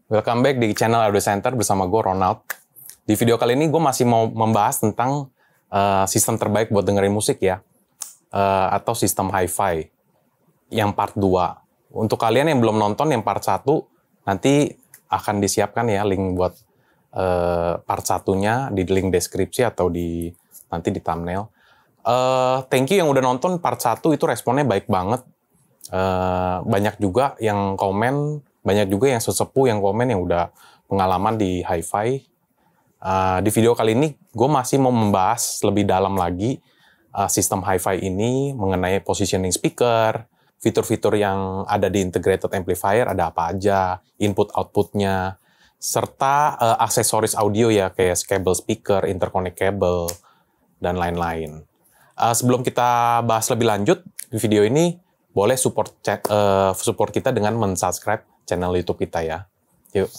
Welcome back di channel Audio Center bersama gue Ronald. Di video kali ini gue masih mau membahas tentang sistem terbaik buat dengerin musik ya, atau sistem hi-fi yang part 2. Untuk kalian yang belum nonton yang part 1, nanti akan disiapkan ya link buat part 1-nya di link deskripsi atau nanti di thumbnail. Thank you yang udah nonton part 1, itu responnya baik banget. Banyak juga yang komen, banyak juga yang sesepuh yang komen yang udah pengalaman di hi-fi. Di video kali ini gue masih mau membahas lebih dalam lagi sistem hi-fi ini mengenai positioning speaker, fitur-fitur yang ada di integrated amplifier ada apa aja, input-outputnya, serta aksesoris audio ya kayak cable speaker, interconnect cable, dan lain-lain. Sebelum kita bahas lebih lanjut di video ini, boleh support kita dengan mensubscribe channel YouTube kita ya. Yuk. Bagi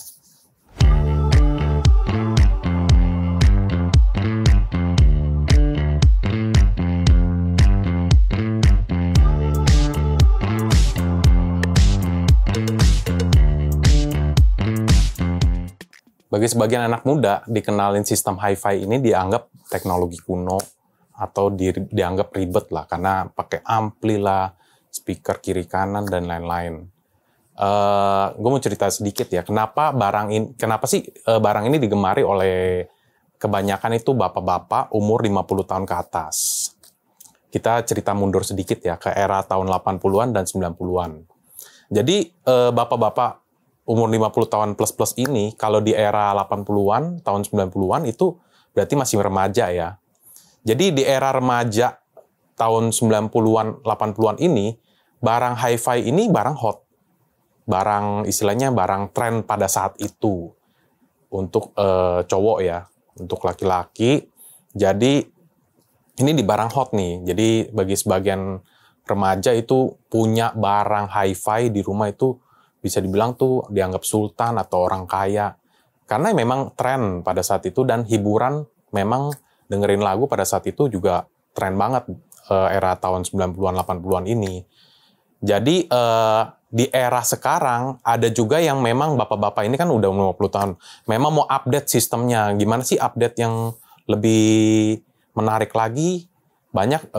sebagian anak muda, dikenalin sistem hi-fi ini dianggap teknologi kuno atau dianggap ribet lah karena pakai ampli lah, speaker kiri kanan dan lain-lain. Gue mau cerita sedikit ya, kenapa sih barang ini digemari oleh kebanyakan itu bapak-bapak umur 50 tahun ke atas. Kita cerita mundur sedikit ya, ke era tahun 80-an dan 90-an. Jadi bapak-bapak umur 50 tahun plus-plus ini, kalau di era 80-an, tahun 90-an itu berarti masih remaja ya. Jadi di era remaja tahun 90-an, 80-an ini, barang hi-fi ini barang hot. Barang istilahnya barang tren pada saat itu untuk cowok ya, untuk laki-laki. Jadi ini di barang hot nih. Jadi bagi sebagian remaja itu punya barang hi-fi di rumah itu bisa dibilang tuh dianggap sultan atau orang kaya. Karena memang tren pada saat itu dan hiburan memang dengerin lagu pada saat itu juga tren banget era tahun 90-an 80-an ini. Jadi di era sekarang ada juga yang memang bapak-bapak ini kan udah 50 tahun. Memang mau update sistemnya. Gimana sih update yang lebih menarik lagi? Banyak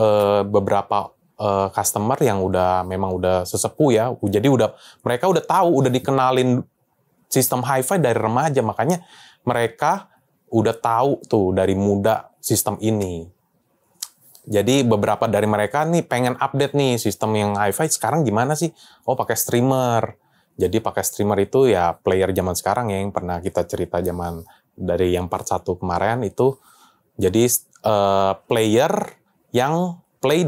beberapa customer yang memang udah sesepuh ya. Jadi mereka udah tahu, udah dikenalin sistem hi-fi dari remaja. Makanya mereka udah tahu tuh dari muda sistem ini. Jadi beberapa dari mereka nih pengen update nih sistem yang hi-fi sekarang gimana sih? Oh pakai streamer. Jadi pakai streamer itu ya player zaman sekarang ya, yang pernah kita cerita zaman dari yang part 1 kemarin itu. Jadi player yang play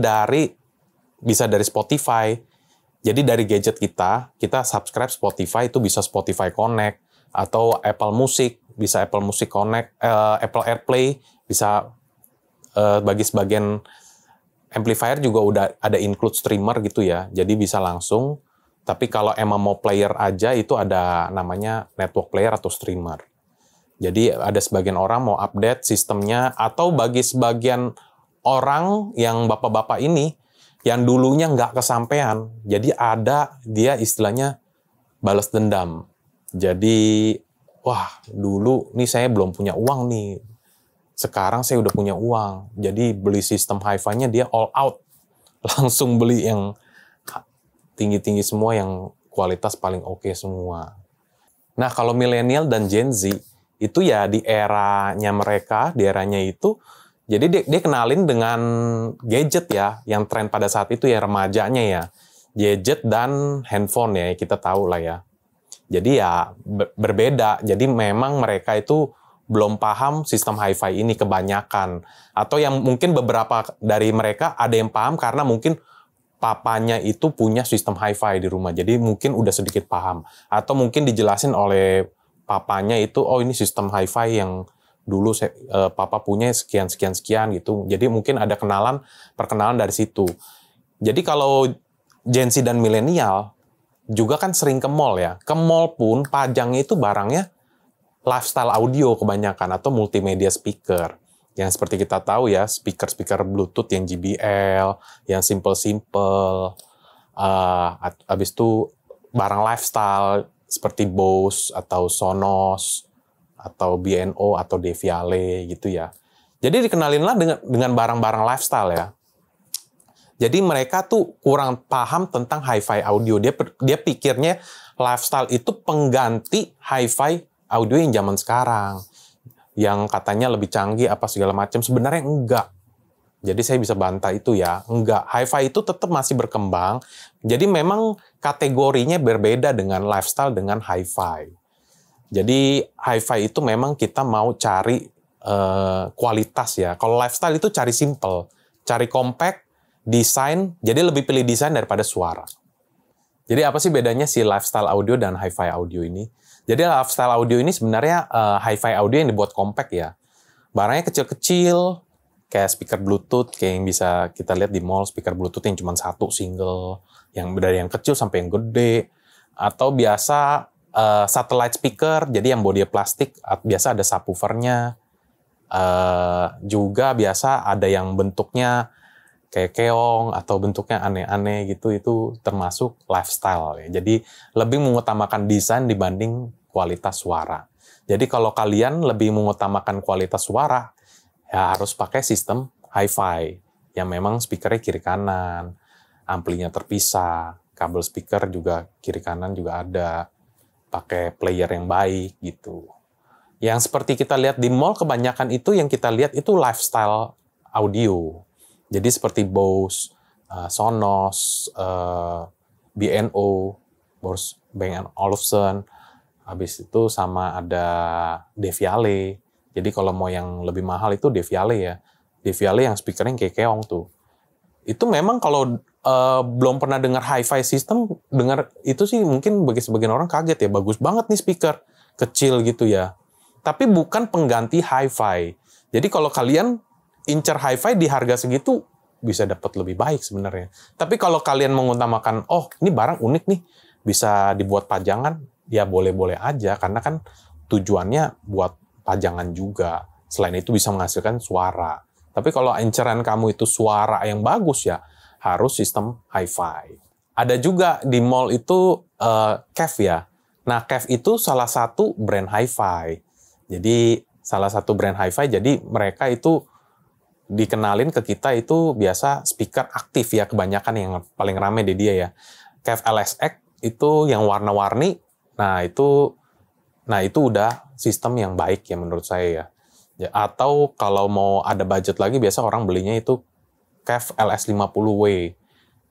bisa dari Spotify. Jadi dari gadget kita subscribe Spotify, itu bisa Spotify Connect atau Apple Music, bisa Apple Music Connect, Apple AirPlay, bisa bagi sebagian amplifier juga udah ada include streamer gitu ya, jadi bisa langsung. Tapi kalau emang mau player aja itu ada namanya network player atau streamer. Jadi ada sebagian orang mau update sistemnya, atau bagi sebagian orang yang bapak-bapak ini yang dulunya nggak kesampean, jadi ada dia istilahnya balas dendam. Jadi wah dulu nih saya belum punya uang nih, sekarang saya udah punya uang, jadi beli sistem hi-fi-nya dia all out, langsung beli yang tinggi-tinggi semua, yang kualitas paling oke semua. Nah kalau milenial dan Gen Z itu ya di eranya mereka, di eranya itu, jadi dia kenalin dengan gadget ya, yang tren pada saat itu ya remajanya ya, gadget dan handphone ya, kita tahu lah ya. Jadi ya berbeda, jadi memang mereka itu belum paham sistem hi-fi ini kebanyakan. Atau yang mungkin beberapa dari mereka ada yang paham karena mungkin papanya itu punya sistem hi-fi di rumah. Jadi mungkin udah sedikit paham. Atau mungkin dijelasin oleh papanya itu, oh ini sistem hi-fi yang dulu papa punya sekian gitu. Jadi mungkin ada perkenalan dari situ. Jadi kalau Gen Z dan milenial juga kan sering ke mall ya. Ke mall pun pajangnya itu barangnya lifestyle audio kebanyakan atau multimedia speaker. Yang seperti kita tahu ya, speaker Bluetooth yang JBL, yang simple. Habis itu barang lifestyle seperti Bose atau Sonos atau B&O atau Deviale gitu ya. Jadi dikenalinlah dengan barang-barang lifestyle ya. Jadi mereka tuh kurang paham tentang hi-fi audio. Dia pikirnya lifestyle itu pengganti hi-fi audio yang zaman sekarang, yang katanya lebih canggih apa segala macam. Sebenarnya enggak. Jadi saya bisa bantah itu ya, enggak. Hi-fi itu tetap masih berkembang. Jadi memang kategorinya berbeda dengan lifestyle dengan hi-fi. Jadi hi-fi itu memang kita mau cari kualitas ya. Kalau lifestyle itu cari simple, cari compact, desain. Jadi lebih pilih desain daripada suara. Jadi apa sih bedanya si lifestyle audio dan hi-fi audio ini? Jadi lifestyle audio ini sebenarnya hi-fi audio yang dibuat compact ya. Barangnya kecil-kecil, kayak speaker Bluetooth, kayak yang bisa kita lihat di mall, speaker Bluetooth yang cuma satu single, yang dari yang kecil sampai yang gede, atau biasa satellite speaker, jadi yang bodi plastik, biasa ada subwoofernya, juga biasa ada yang bentuknya kayak keong atau bentuknya aneh-aneh gitu, itu termasuk lifestyle ya. Jadi lebih mengutamakan desain dibanding kualitas suara. Jadi kalau kalian lebih mengutamakan kualitas suara, ya harus pakai sistem hi-fi yang memang speakernya kiri kanan, amplinya terpisah, kabel speaker juga kiri kanan juga ada, pakai player yang baik gitu. Yang seperti kita lihat di mall, kebanyakan itu yang kita lihat itu lifestyle audio. Jadi seperti Bose, Sonos, B&O, Bang & Olufsen, habis itu sama ada Deviale. Jadi kalau mau yang lebih mahal itu Deviale ya. Deviale yang speakernya kayak keong tuh. Itu memang kalau belum pernah dengar hi-fi system, dengar itu sih mungkin bagi sebagian orang kaget ya, bagus banget nih speaker, kecil gitu ya. Tapi bukan pengganti hi-fi. Jadi kalau kalian incer hi-fi di harga segitu, bisa dapat lebih baik sebenarnya. Tapi kalau kalian mengutamakan, oh ini barang unik nih, bisa dibuat pajangan, ya boleh-boleh aja, karena kan tujuannya buat pajangan juga. Selain itu bisa menghasilkan suara. Tapi kalau inceran kamu itu suara yang bagus ya, harus sistem hi-fi. Ada juga di mall itu Kev ya. Nah, Kev itu salah satu brand hi-fi. Jadi salah satu brand hi-fi, jadi mereka itu dikenalin ke kita itu biasa speaker aktif ya, kebanyakan yang paling rame di dia ya. Kev LSX itu yang warna-warni, nah itu udah sistem yang baik ya menurut saya ya. Atau kalau mau ada budget lagi, biasa orang belinya itu Kev LS50W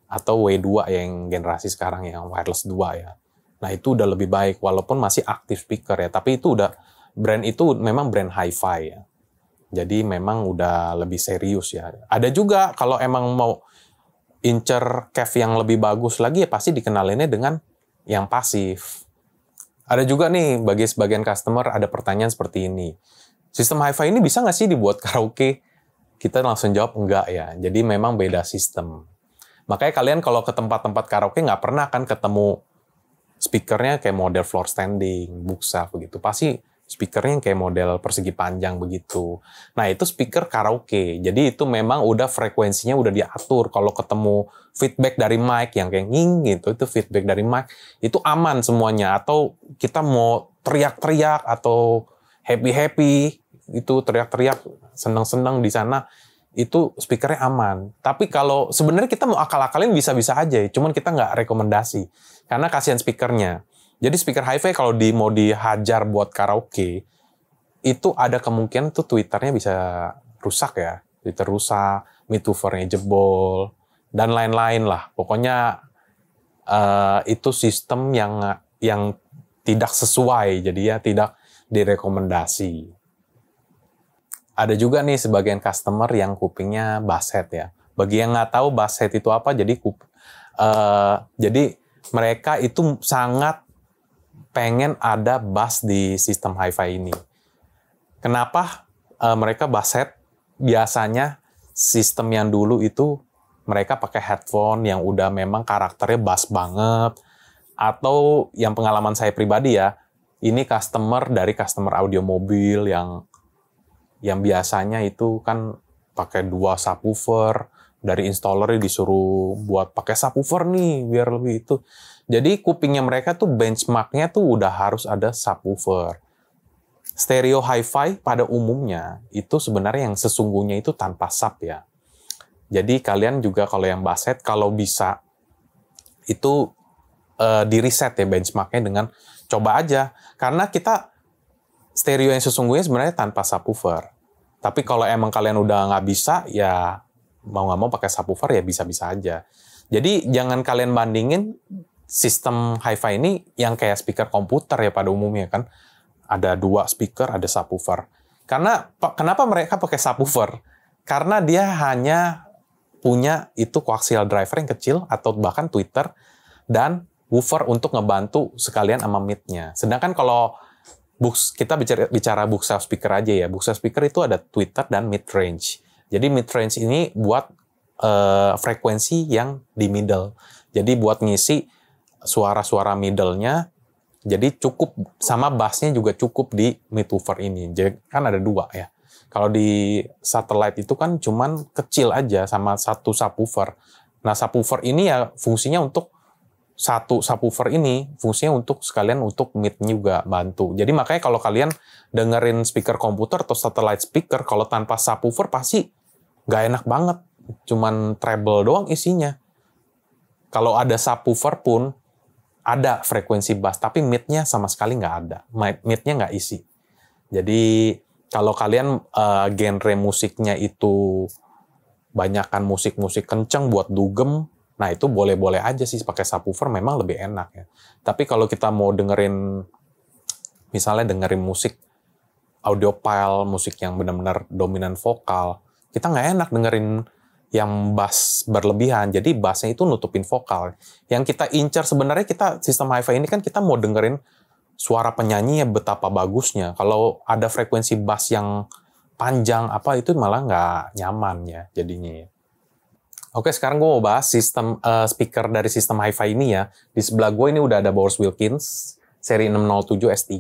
atau W2 yang generasi sekarang yang wireless 2 ya. Nah itu udah lebih baik walaupun masih aktif speaker ya, tapi itu udah brand itu memang brand hi-fi ya. Jadi memang udah lebih serius ya. Ada juga kalau emang mau incer Kev yang lebih bagus lagi ya pasti dikenalinnya dengan yang pasif. Ada juga nih bagi sebagian customer ada pertanyaan seperti ini. Sistem hi-fi ini bisa nggak sih dibuat karaoke? Kita langsung jawab enggak ya. Jadi memang beda sistem. Makanya kalian kalau ke tempat-tempat karaoke nggak pernah kan ketemu speakernya kayak model floor standing, bookshelf begitu. Pasti speakernya kayak model persegi panjang begitu. Nah itu speaker karaoke. Jadi itu memang udah frekuensinya udah diatur. Kalau ketemu feedback dari mic yang kayak nging gitu, itu feedback dari mic, itu aman semuanya. Atau kita mau teriak-teriak atau happy-happy, itu teriak-teriak, seneng-seneng di sana, itu speakernya aman. Tapi kalau sebenarnya kita mau akal-akalin bisa-bisa aja, cuman kita nggak rekomendasi. Karena kasihan speakernya. Jadi speaker hi-fi kalau mau dihajar buat karaoke, itu ada kemungkinan tuh tweeternya bisa rusak ya. Twitter rusak, midwoofernya jebol, dan lain-lain lah. Pokoknya itu sistem yang tidak sesuai, jadi ya tidak direkomendasi. Ada juga nih sebagian customer yang kupingnya basshead ya. Bagi yang nggak tahu basshead itu apa, jadi mereka itu sangat pengen ada bass di sistem hi-fi ini. Kenapa mereka basshead? Biasanya sistem yang dulu itu mereka pakai headphone yang udah memang karakternya bass banget. Atau yang pengalaman saya pribadi ya, ini customer audio mobil yang biasanya itu kan pakai 2 subwoofer, 2 dari installernya disuruh buat pakai subwoofer nih biar lebih itu. Jadi kupingnya mereka tuh benchmarknya tuh udah harus ada subwoofer. Stereo hi-fi pada umumnya itu sebenarnya yang sesungguhnya itu tanpa sub ya. Jadi kalian juga kalau yang bass head kalau bisa itu di reset ya benchmarknya dengan coba aja. Karena kita stereo yang sesungguhnya sebenarnya tanpa subwoofer. Tapi kalau emang kalian udah nggak bisa ya mau nggak mau pakai subwoofer ya bisa-bisa aja. Jadi jangan kalian bandingin sistem hi-fi ini yang kayak speaker komputer ya pada umumnya kan. Ada 2 speaker, ada subwoofer. Karena kenapa mereka pakai subwoofer? Karena dia hanya punya itu coaxial driver yang kecil atau bahkan tweeter dan woofer untuk ngebantu sekalian sama mid-nya. Sedangkan kalau kita bicara book-self speaker aja ya. Book-self speaker itu ada tweeter dan mid-range. Jadi mid-range ini buat frekuensi yang di middle. Jadi buat ngisi suara-suara middle-nya. Jadi cukup sama bass-nya juga cukup di mid-woofer ini. Jadi kan ada 2 ya. Kalau di satellite itu kan cuman kecil aja sama 1 subwoofer. Nah subwoofer ini ya fungsinya untuk satu subwoofer ini fungsinya untuk sekalian untuk mid juga bantu. Jadi makanya kalau kalian dengerin speaker komputer atau satellite speaker kalau tanpa subwoofer pasti nggak enak banget. Cuman treble doang isinya. Kalau ada subwoofer pun ada frekuensi bass, tapi mid-nya sama sekali nggak ada. Mid-nya nggak isi. Jadi kalau kalian genre musiknya itu banyakkan musik-musik kenceng buat dugem, nah itu boleh-boleh aja sih pakai subwoofer, memang lebih enak ya. Tapi kalau kita mau dengerin, misalnya dengerin musik audiophile, musik yang benar-benar dominan vokal, kita nggak enak dengerin yang bass berlebihan, jadi bassnya itu nutupin vokal. Yang kita incar sebenarnya kita sistem hi-fi ini kan kita mau dengerin suara penyanyi yang betapa bagusnya. Kalau ada frekuensi bass yang panjang apa itu malah nggak nyaman ya jadinya. Oke, sekarang gue mau bahas sistem speaker dari sistem hi-fi ini ya. Di sebelah gue ini udah ada Bowers Wilkins seri 607 S3.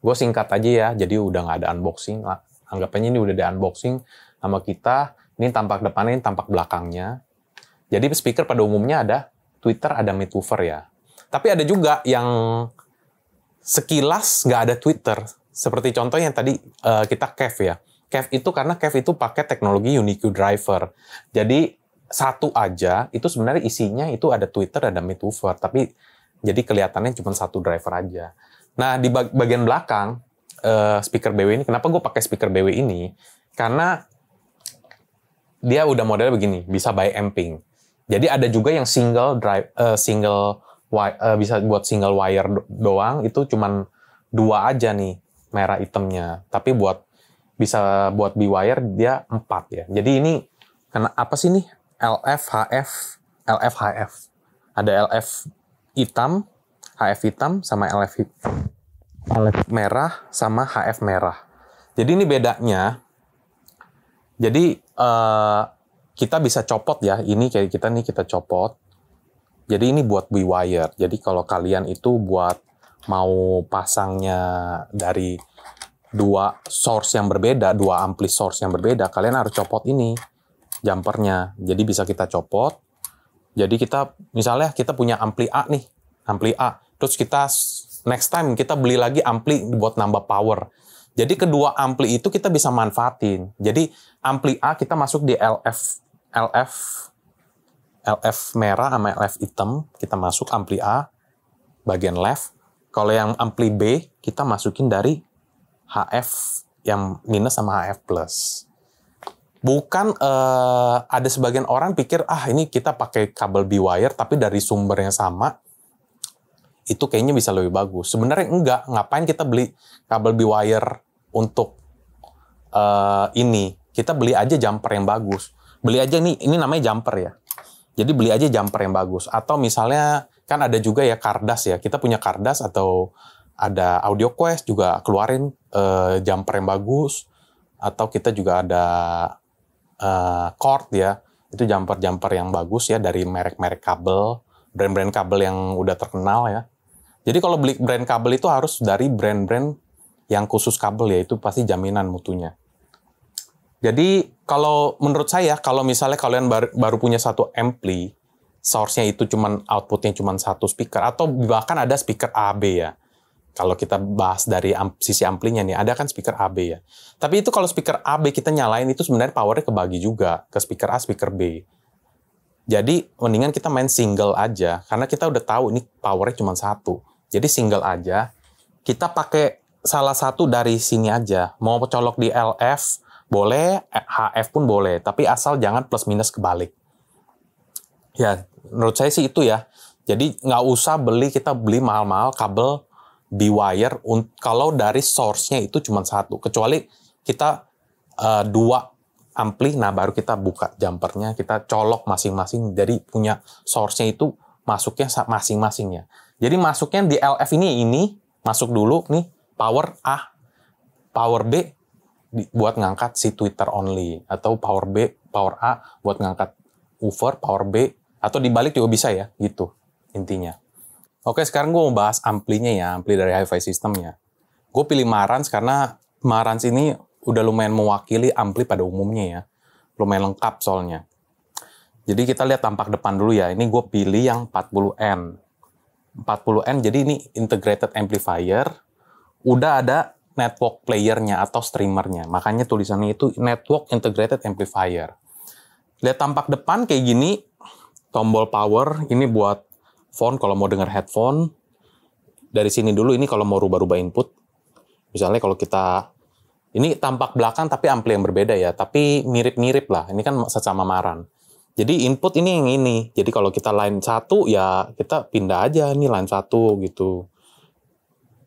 Gue singkat aja ya, jadi udah nggak ada unboxing. Anggapannya ini udah ada unboxing sama kita. Ini tampak depannya, ini tampak belakangnya. Jadi speaker pada umumnya ada tweeter, ada mid-woofer ya. Tapi ada juga yang sekilas nggak ada tweeter. Seperti contohnya yang tadi kita Kev ya. Kev itu karena Kev itu pakai teknologi Unique driver. Jadi satu aja, itu sebenarnya isinya itu ada tweeter, ada mid-woofer. Tapi jadi kelihatannya cuma satu driver aja. Nah di bagian belakang speaker BW ini, kenapa gue pakai speaker BW ini? Karena dia udah modelnya begini, bisa by amping. Jadi ada juga yang bisa buat single wire doang, itu cuman 2 aja nih merah hitamnya. Tapi bisa buat B-wire dia 4 ya. Jadi ini apa sih nih? LF, HF, LF, HF. Ada LF hitam, HF hitam, sama LF merah, sama HF merah. Jadi ini bedanya. Jadi kita bisa copot ya, ini kayak kita copot. Jadi ini buat B-wire. Jadi kalau kalian itu buat mau pasangnya dari 2 source yang berbeda, 2 ampli source yang berbeda, kalian harus copot ini jumpernya. Jadi bisa kita copot. Jadi misalnya kita punya ampli A nih, ampli A. Terus kita next time kita beli lagi ampli buat nambah power. Jadi kedua ampli itu kita bisa manfaatin. Jadi ampli A kita masuk di LF merah sama LF hitam, kita masuk ampli A bagian left. Kalau yang ampli B kita masukin dari HF yang minus sama HF plus. Bukan ada sebagian orang pikir ini kita pakai kabel B-wire tapi dari sumber yang sama. Itu kayaknya bisa lebih bagus. Sebenarnya enggak. Ngapain kita beli kabel B-wire untuk ini? Kita beli aja jumper yang bagus. Beli aja ini namanya jumper ya. Jadi beli aja jumper yang bagus. Atau misalnya kan ada juga ya Cardas ya. Kita punya Cardas atau ada AudioQuest juga keluarin jumper yang bagus. Atau kita juga ada Chord ya. Itu jumper-jumper yang bagus ya dari merek-merek kabel, brand-brand kabel yang udah terkenal ya. Jadi kalau beli brand kabel itu harus dari brand-brand yang khusus kabel ya, itu pasti jaminan mutunya. Jadi kalau menurut saya, kalau misalnya kalian baru punya satu ampli, source-nya itu cuman output-nya cuman satu speaker, atau bahkan ada speaker AB ya. Kalau kita bahas dari sisi amplinya nih, ada kan speaker AB ya. Tapi itu kalau speaker AB kita nyalain, itu sebenarnya powernya kebagi juga ke speaker A, speaker B. Jadi mendingan kita main single aja, karena kita udah tahu ini powernya cuma satu. Jadi single aja, kita pakai salah satu dari sini aja. Mau colok di LF, boleh, HF pun boleh, tapi asal jangan plus minus kebalik. Ya, menurut saya sih itu ya. Jadi nggak usah kita beli mahal-mahal kabel B-wire kalau dari source-nya itu cuma satu. Kecuali kita dua ampli, nah baru kita buka jumpernya, kita colok masing-masing, jadi punya source-nya itu masuknya masing-masing ya. Jadi masuknya di LF ini masuk dulu nih, power A, power B buat ngangkat si tweeter only, atau power A buat ngangkat woofer, power B, atau dibalik juga bisa ya, gitu intinya. Oke, sekarang gue mau bahas amplinya ya, ampli dari hi-fi systemnya. Gue pilih Marantz karena Marantz ini udah lumayan mewakili ampli pada umumnya ya. Lumayan lengkap soalnya. Jadi kita lihat tampak depan dulu ya. Ini gue pilih yang 40N. 40N jadi ini integrated amplifier. Udah ada network playernya atau streamernya. Makanya tulisannya itu network integrated amplifier. Lihat tampak depan kayak gini. Tombol power ini buat phone kalau mau denger headphone. Dari sini dulu ini kalau mau rubah-rubah input. Misalnya kalau kita ini tampak belakang tapi ampli yang berbeda ya, tapi mirip-mirip lah. Ini kan sesama Marantz. Jadi input ini yang ini. Jadi kalau kita line 1 ya kita pindah aja nih line 1 gitu.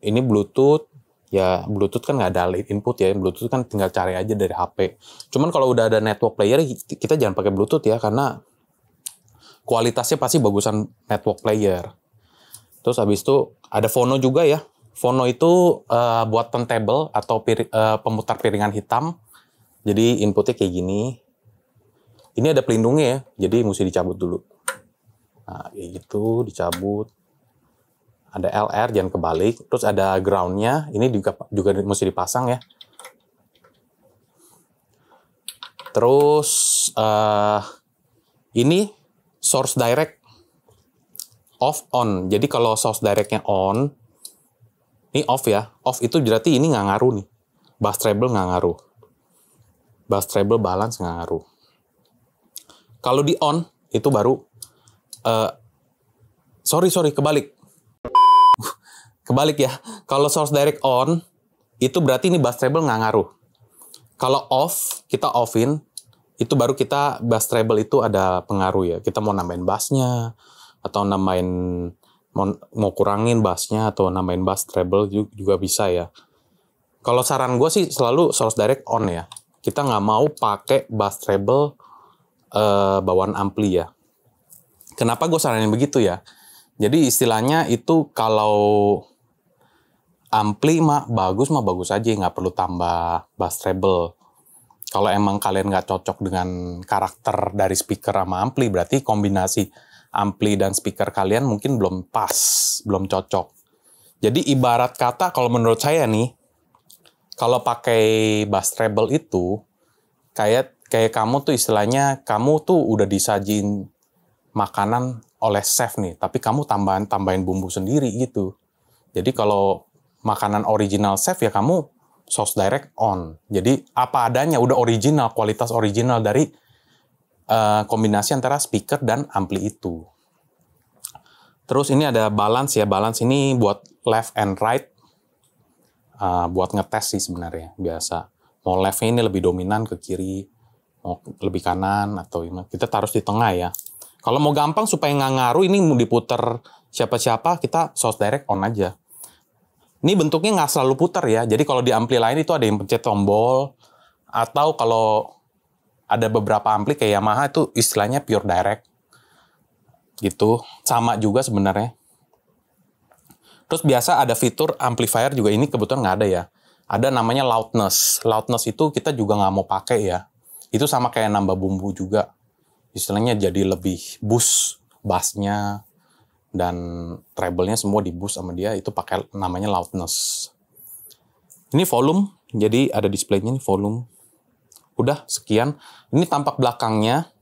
Ini Bluetooth, ya Bluetooth kan nggak ada input ya. Bluetooth kan tinggal cari aja dari HP. Cuman kalau udah ada network player kita jangan pakai Bluetooth ya, karena kualitasnya pasti bagusan network player. Terus habis itu ada phono juga ya. Phono itu buat turntable atau pemutar piringan hitam. Jadi inputnya kayak gini. Ini ada pelindungnya ya, jadi mesti dicabut dulu. Nah, kayak gitu, dicabut. Ada LR, jangan kebalik. Terus ada ground-nya, ini juga mesti dipasang ya. Terus ini source direct off on. Jadi kalau source directnya on, ini off ya. Off itu berarti ini nggak ngaruh nih. Bass treble nggak ngaruh. Bass treble balance nggak ngaruh. Kalau di on, itu baru... sorry, kebalik. Kebalik ya. Kalau source direct on, itu berarti ini bass treble nggak ngaruh. Kalau off, kita offin, itu baru kita bass treble itu ada pengaruh ya. Kita mau nambahin bassnya, atau mau kurangin bassnya atau nambahin bass treble juga bisa ya. Kalau saran gue sih selalu source direct on ya. Kita nggak mau pakai bass treble bawaan ampli ya. Kenapa gue saranin begitu ya? Jadi istilahnya itu kalau ampli mah bagus aja, nggak perlu tambah bass treble. Kalau emang kalian nggak cocok dengan karakter dari speaker sama ampli, berarti kombinasi ampli dan speaker kalian mungkin belum pas, belum cocok. Jadi ibarat kata kalau menurut saya nih, kalau pakai bass treble itu kayak kamu tuh istilahnya kamu tuh udah disajin makanan oleh chef nih, tapi kamu tambahin bumbu sendiri gitu. Jadi kalau makanan original chef ya kamu source direct on. Jadi apa adanya, udah original, kualitas original dari kombinasi antara speaker dan ampli itu. Terus ini ada balance ya. Balance ini buat left and right. Buat ngetes sih sebenarnya, biasa. Mau leftnya ini lebih dominan ke kiri, mau lebih kanan, atau gimana. Kita taruh di tengah ya. Kalau mau gampang supaya nggak ngaruh, ini mau diputer siapa-siapa, kita source direct on aja. Ini bentuknya nggak selalu putar ya. Jadi kalau di ampli lain itu ada yang pencet tombol, atau kalau ada beberapa ampli kayak Yamaha itu istilahnya pure direct. Gitu. Sama juga sebenarnya. Terus biasa ada fitur amplifier juga, ini kebetulan nggak ada ya. Ada namanya loudness. Loudness itu kita juga nggak mau pakai ya. Itu sama kayak nambah bumbu juga. Istilahnya jadi lebih boost bassnya dan treble-nya semua di boost sama dia. Itu pakai namanya loudness. Ini volume. Jadi ada display-nya nih volume. Udah sekian. Ini tampak belakangnya.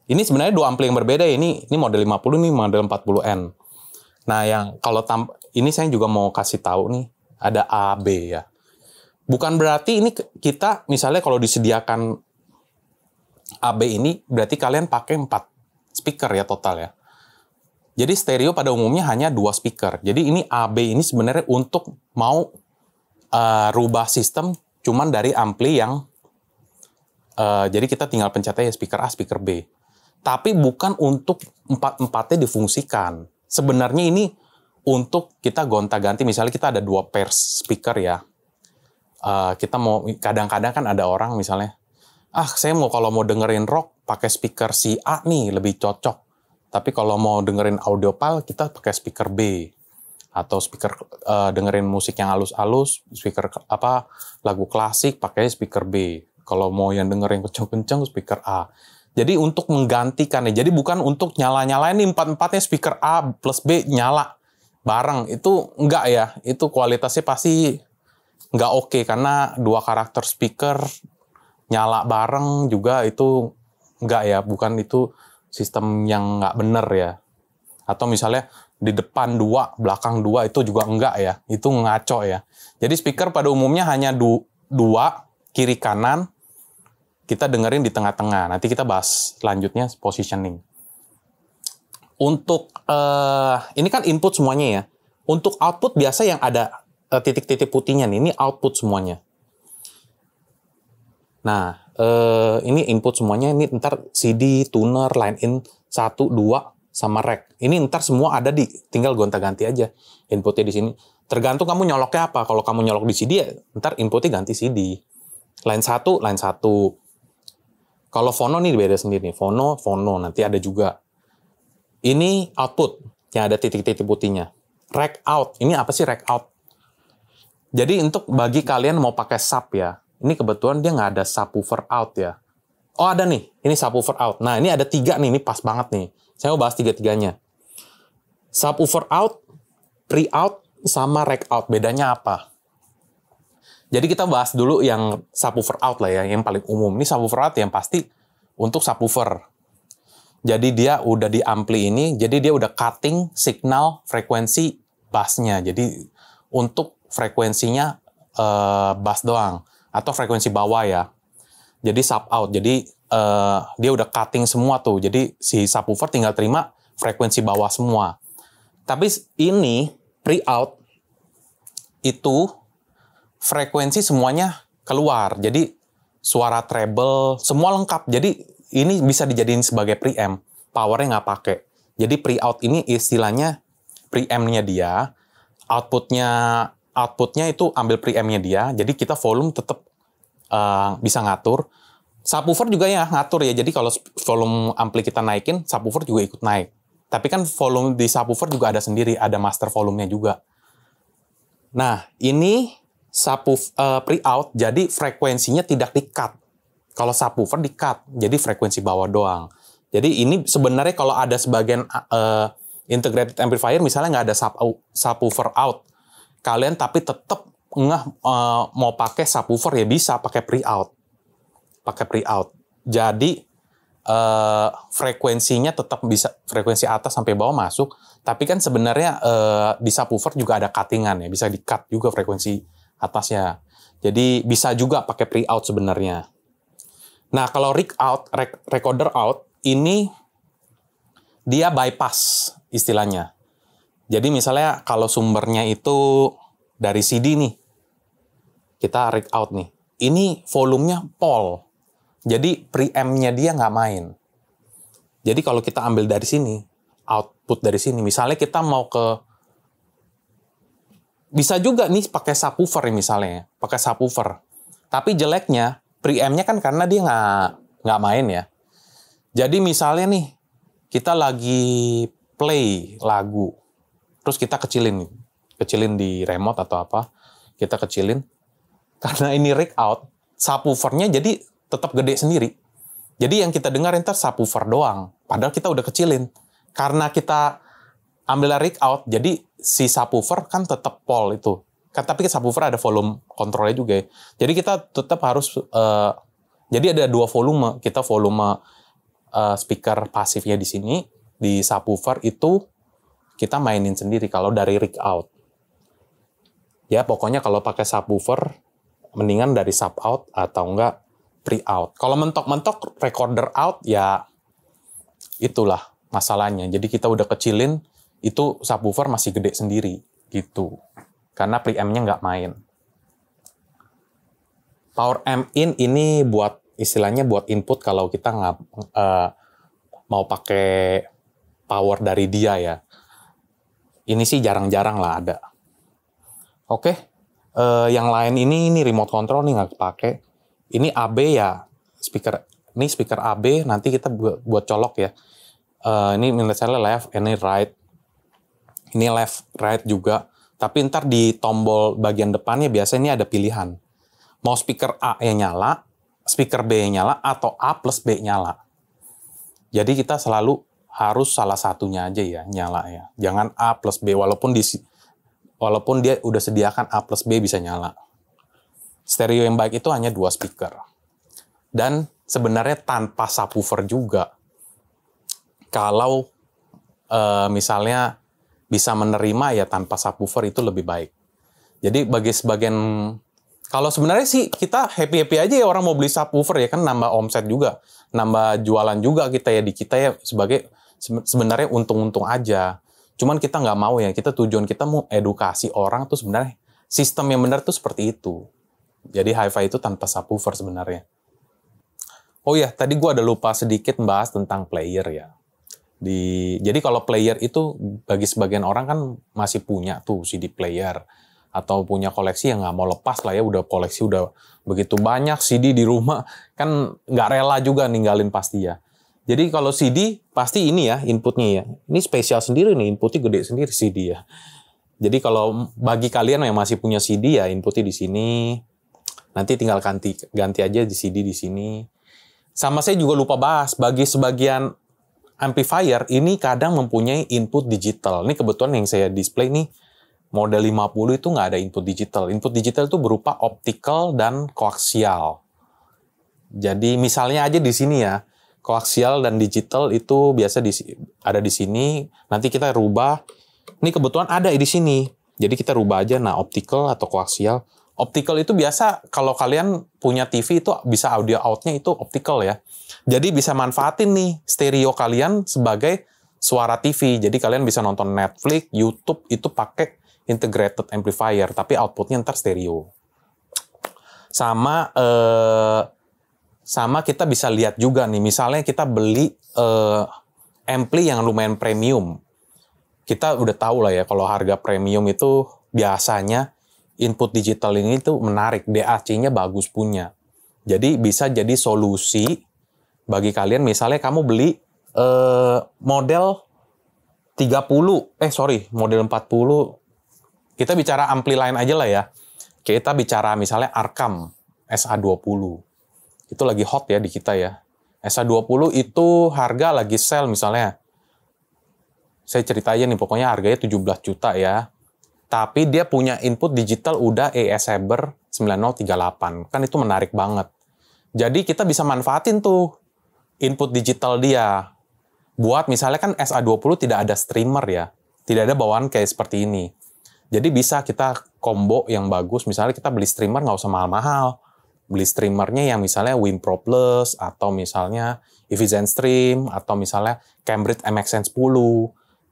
Ini sebenarnya dua ampli yang berbeda ya. Ini model 50, ini model 40N. Nah, yang kalau ini saya juga mau kasih tahu nih, ada A, B ya. Bukan berarti ini kita misalnya kalau disediakan AB ini berarti kalian pakai 4 speaker ya total ya. Jadi stereo pada umumnya hanya 2 speaker. Jadi ini AB ini sebenarnya untuk mau rubah sistem cuman dari ampli yang jadi kita tinggal pencet aja speaker A, speaker B. Tapi bukan untuk 4-4-nya difungsikan. Sebenarnya ini untuk kita gonta-ganti, misalnya kita ada 2 pair speaker ya. Kita mau, kadang-kadang kan ada orang misalnya, saya kalau mau dengerin rock pakai speaker si A nih lebih cocok. Tapi kalau mau dengerin audiophile kita pakai speaker B. Atau speaker dengerin musik yang halus-halus, speaker lagu klasik pakai speaker B. Kalau mau yang dengerin kenceng-kenceng speaker A. Jadi untuk menggantikan ya. Jadi bukan untuk nyala-nyalain nih 4-4-nya speaker A plus B nyala bareng. Itu enggak ya. Itu kualitasnya pasti enggak oke karena 2 karakter speaker nyala bareng juga itu enggak ya, bukan itu sistem yang enggak bener ya. Atau misalnya di depan 2, belakang 2 itu juga enggak ya, itu ngaco ya. Jadi speaker pada umumnya hanya 2, kiri kanan, kita dengerin di tengah-tengah. Nanti kita bahas selanjutnya positioning. Untuk, ini kan input semuanya ya. Untuk output biasa yang ada titik-titik putihnya nih, ini output semuanya. Nah, ini input semuanya, ini ntar CD, tuner, line in 1, 2, sama rack. Ini ntar semua ada tinggal gonta-ganti aja inputnya di sini. Tergantung kamu nyoloknya apa. Kalau kamu nyolok di CD, ya ntar inputnya ganti CD. Line 1, line 1. Kalau phono nih beda sendiri. Phono, nanti ada juga. Ini output, yang ada titik-titik putihnya. Rack out, ini apa sih rack out? Jadi untuk bagi kalian mau pakai sub ya, ini kebetulan dia nggak ada subwoofer out ya. Oh ada nih, ini subwoofer out. Nah ini ada 3 nih, ini pas banget nih. Saya mau bahas 3-3-nya. Subwoofer out, pre-out, sama rack out. Bedanya apa? Jadi kita bahas dulu yang subwoofer out lah ya, yang paling umum. Ini subwoofer out yang pasti untuk subwoofer. Jadi dia udah di ampli ini, jadi dia udah cutting signal frekuensi bassnya. Jadi untuk frekuensinya bass doang atau frekuensi bawah ya. Jadi sub out. Jadi dia udah cutting semua tuh. Jadi si subwoofer tinggal terima frekuensi bawah semua. Tapi ini pre-out itu frekuensi semuanya keluar. Jadi suara treble semua lengkap. Jadi ini bisa dijadiin sebagai preamp. Powernya nggak pakai. Jadi pre-out ini istilahnya preampnya dia. Outputnya itu ambil preampnya dia. Jadi kita volume tetap bisa ngatur. Subwoofer juga ya ngatur ya. Jadi kalau volume ampli kita naikin, subwoofer juga ikut naik. Tapi kan volume di subwoofer juga ada sendiri, ada master volumenya juga. Nah, ini pre-out, jadi frekuensinya tidak di-cut. Kalau subwoofer di-cut, jadi frekuensi bawah doang. Jadi ini sebenarnya kalau ada sebagian integrated amplifier, misalnya nggak ada subwoofer out, kalian tapi tetap mau pakai subwoofer ya bisa pakai pre-out. Jadi frekuensinya tetap bisa frekuensi atas sampai bawah masuk, tapi kan sebenarnya di subwoofer juga ada cuttingan ya, bisa di-cut juga frekuensi atasnya. Jadi bisa juga pakai pre-out sebenarnya. Nah, kalau recorder out ini dia bypass istilahnya. Jadi misalnya kalau sumbernya itu dari CD nih, kita rig out nih. Ini volumenya pol. Jadi preamp-nya dia nggak main. Jadi kalau kita ambil dari sini, output dari sini, misalnya kita mau ke, bisa juga nih pakai subwoofer misalnya, pakai subwoofer. Tapi jeleknya, preamp-nya kan karena dia nggak main ya. Jadi misalnya nih, kita lagi play lagu, terus kita kecilin di remote atau apa, kita kecilin. Karena ini rig out, subwoofernya jadi tetap gede sendiri. Jadi yang kita dengar ntar subwoofer doang. Padahal kita udah kecilin. Karena kita ambil rig out, jadi si subwoofer kan tetap pol itu. Tapi subwoofer ada volume kontrolnya juga ya. Jadi kita tetap harus Jadi ada dua volume. Kita volume speaker pasifnya di sini, di subwoofer itu kita mainin sendiri kalau dari rig out. Ya pokoknya kalau pakai subwoofer mendingan dari sub out atau enggak pre out. Kalau mentok-mentok recorder out ya itulah masalahnya. Jadi kita udah kecilin, itu subwoofer masih gede sendiri gitu. Karena preamp-nya nggak main. Power amp in ini buat istilahnya buat input kalau kita nggak mau pakai power dari dia ya. Ini sih jarang-jarang lah ada. Oke, yang lain ini remote control nih nggak kepake. Ini AB ya, ini speaker AB, nanti kita buat colok ya. Ini misalnya left, ini right. Ini left, right juga. Tapi ntar di tombol bagian depannya biasanya ada pilihan. Mau speaker A yang nyala, speaker B yang nyala, atau A plus B nyala. Jadi kita selalu harus salah satunya aja ya nyala ya. Jangan A plus B, walaupun dia udah sediakan A plus B bisa nyala. Stereo yang baik itu hanya 2 speaker. Dan sebenarnya tanpa subwoofer juga. Kalau misalnya bisa menerima ya tanpa subwoofer itu lebih baik. Jadi bagi sebagian, kalau sebenarnya sih kita happy-happy aja ya orang mau beli subwoofer ya kan nambah omset juga, nambah jualan juga kita ya di kita ya sebagai sebenarnya untung-untung aja. Cuman kita nggak mau ya, kita tujuan kita mau edukasi orang tuh sebenarnya sistem yang benar tuh seperti itu. Jadi hi-fi itu tanpa subwoofer sebenarnya. Oh ya, tadi gue ada lupa sedikit membahas tentang player ya. Jadi kalau player itu bagi sebagian orang kan masih punya tuh CD player atau punya koleksi yang nggak mau lepas lah ya, udah koleksi udah begitu banyak CD di rumah kan nggak rela juga ninggalin pasti ya. Jadi kalau CD pasti ini ya inputnya ya, ini spesial sendiri nih, inputnya gede sendiri CD ya. Jadi kalau bagi kalian yang masih punya CD ya inputnya di sini, nanti tinggal ganti aja di CD di sini. Sama saya juga lupa bahas, bagi sebagian amplifier ini kadang mempunyai input digital. Ini kebetulan yang saya display nih model 50 itu nggak ada input digital. Input digital itu berupa optical dan koaksial. Jadi misalnya aja di sini ya, koaksial dan digital itu biasa ada di sini. Nanti kita rubah. Ini kebetulan ada di sini. Jadi kita rubah aja. Nah, optical atau koaksial. Optical itu biasa kalau kalian punya TV itu bisa audio outnya itu optical ya. Jadi bisa manfaatin nih stereo kalian sebagai suara TV. Jadi kalian bisa nonton Netflix, YouTube itu pakai integrated amplifier, tapi outputnya ntar stereo. Sama kita bisa lihat juga nih, misalnya kita beli ampli yang lumayan premium. Kita udah tahu lah ya, kalau harga premium itu biasanya input digital ini tuh menarik, DAC-nya bagus punya. Jadi bisa jadi solusi bagi kalian, misalnya kamu beli model 40, kita bicara ampli lain aja lah ya. Kita bicara misalnya Arkham SA20. Itu lagi hot ya di kita ya. SA20 itu harga lagi sale misalnya. Saya cerita aja nih, pokoknya harganya 17 juta ya. Tapi dia punya input digital udah AS-Saber 9038. Kan itu menarik banget. Jadi kita bisa manfaatin tuh input digital dia. Buat misalnya kan SA20 tidak ada streamer ya. Tidak ada bawaan kayak seperti ini. Jadi bisa kita combo yang bagus, misalnya kita beli streamer nggak usah mahal-mahal. Beli streamernya yang misalnya Wimpro Plus, atau misalnya Evizen Stream, atau misalnya Cambridge MXN 10.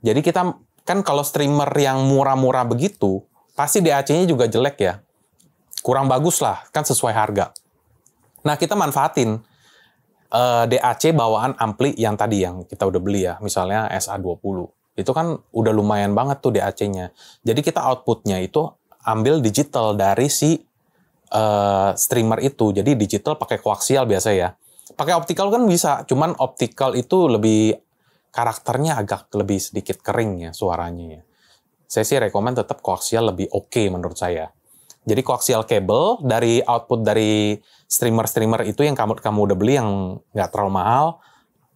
Jadi kita, kan kalau streamer yang murah-murah begitu, pasti DAC-nya juga jelek ya. Kurang bagus lah, kan sesuai harga. Nah kita manfaatin DAC bawaan ampli yang tadi yang kita udah beli ya, misalnya SA20. Itu kan udah lumayan banget tuh DAC-nya. Jadi kita outputnya itu ambil digital dari si streamer itu. Jadi digital pakai koaksial biasa ya. Pakai optical kan bisa, cuman optical itu lebih karakternya agak lebih sedikit kering ya suaranya ya. Saya sih rekomen tetap koaksial lebih oke menurut saya. Jadi koaksial cable dari output dari streamer itu yang kamu udah beli yang nggak terlalu mahal,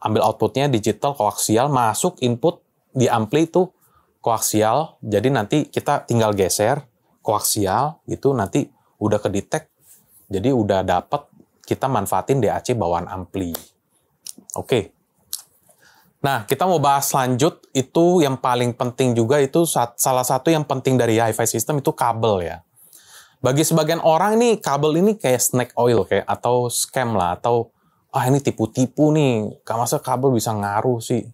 ambil outputnya digital koaksial, masuk input di ampli itu koaksial, jadi nanti kita tinggal geser koaksial, itu nanti udah kedetek, jadi udah dapat kita manfaatin DAC bawaan ampli. Oke. Nah, kita mau bahas lanjut, itu yang paling penting juga, itu salah satu yang penting dari hi-fi system itu kabel ya. Bagi sebagian orang nih, kabel ini kayak snake oil, kayak atau scam lah, atau ini tipu-tipu nih, masa kabel bisa ngaruh sih,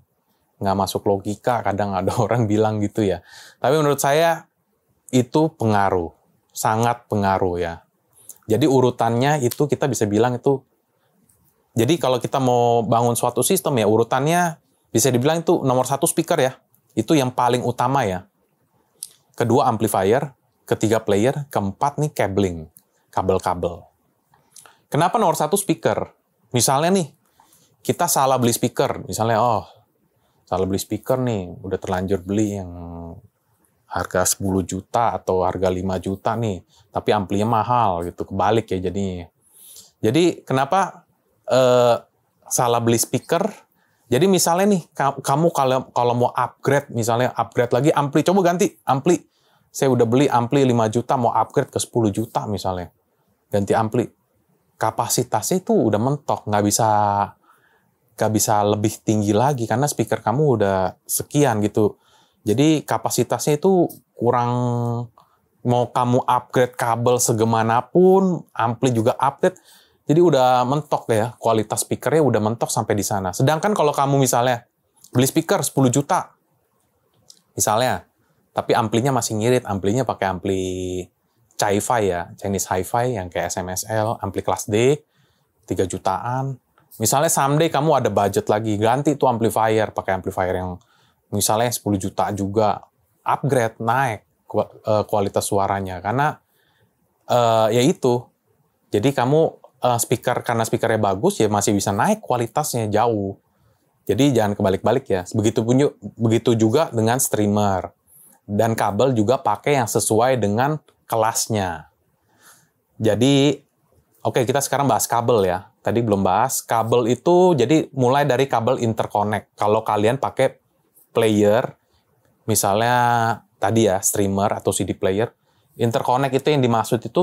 nggak masuk logika, kadang ada orang bilang gitu ya. Tapi menurut saya, itu pengaruh, sangat pengaruh ya. Jadi urutannya itu kita bisa bilang itu, jadi kalau kita mau bangun suatu sistem ya, urutannya bisa dibilang itu nomor 1 speaker ya. Itu yang paling utama ya. Kedua amplifier, ketiga player, keempat nih cabling, kabel-kabel. Kenapa nomor 1 speaker? Misalnya nih, kita salah beli speaker. Misalnya, salah beli speaker nih, udah terlanjur beli yang harga 10 juta atau harga 5 juta nih, tapi amplinya mahal gitu, kebalik ya jadinya. Jadi kenapa salah beli speaker? Jadi misalnya nih, kamu kalau mau upgrade, misalnya upgrade lagi ampli, coba ganti ampli. Saya udah beli ampli 5 juta, mau upgrade ke 10 juta misalnya. Ganti ampli. Kapasitasnya itu udah mentok, nggak bisa lebih tinggi lagi, karena speaker kamu udah sekian gitu. Jadi kapasitasnya itu kurang, mau kamu upgrade kabel segimanapun, ampli juga upgrade, jadi udah mentok deh ya, kualitas speakernya udah mentok sampai di sana. Sedangkan kalau kamu misalnya beli speaker 10 juta, misalnya, tapi amplinya masih ngirit, amplinya pakai ampli Hi-Fi ya, Chinese Hi-Fi yang kayak SMSL, ampli kelas D, 3 jutaan. Misalnya someday kamu ada budget lagi, ganti tuh amplifier, pakai amplifier yang misalnya 10 juta juga, upgrade, naik kualitas suaranya. Karena ya itu, jadi kamu karena speakernya bagus ya masih bisa naik kualitasnya jauh. Jadi jangan kebalik-balik ya. Begitu juga dengan streamer. Dan kabel juga pakai yang sesuai dengan kelasnya. Jadi, oke, kita sekarang bahas kabel ya. Tadi belum bahas. Kabel itu jadi mulai dari kabel interconnect. Kalau kalian pakai player, misalnya tadi ya streamer atau CD player, interconnect itu yang dimaksud itu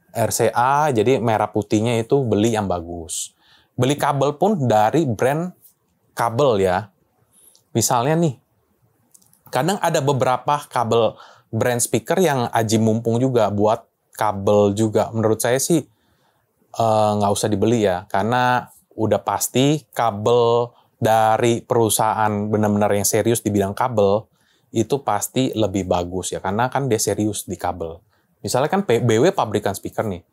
RCA, jadi merah putihnya itu beli yang bagus. Beli kabel pun dari brand kabel ya. Misalnya nih, kadang ada beberapa kabel brand speaker yang aji mumpung juga buat kabel juga. Menurut saya sih nggak usah dibeli ya, karena udah pasti kabel dari perusahaan benar-benar yang serius di bidang kabel itu pasti lebih bagus ya, karena kan dia serius di kabel. Misalnya kan BW pabrikan speaker nih.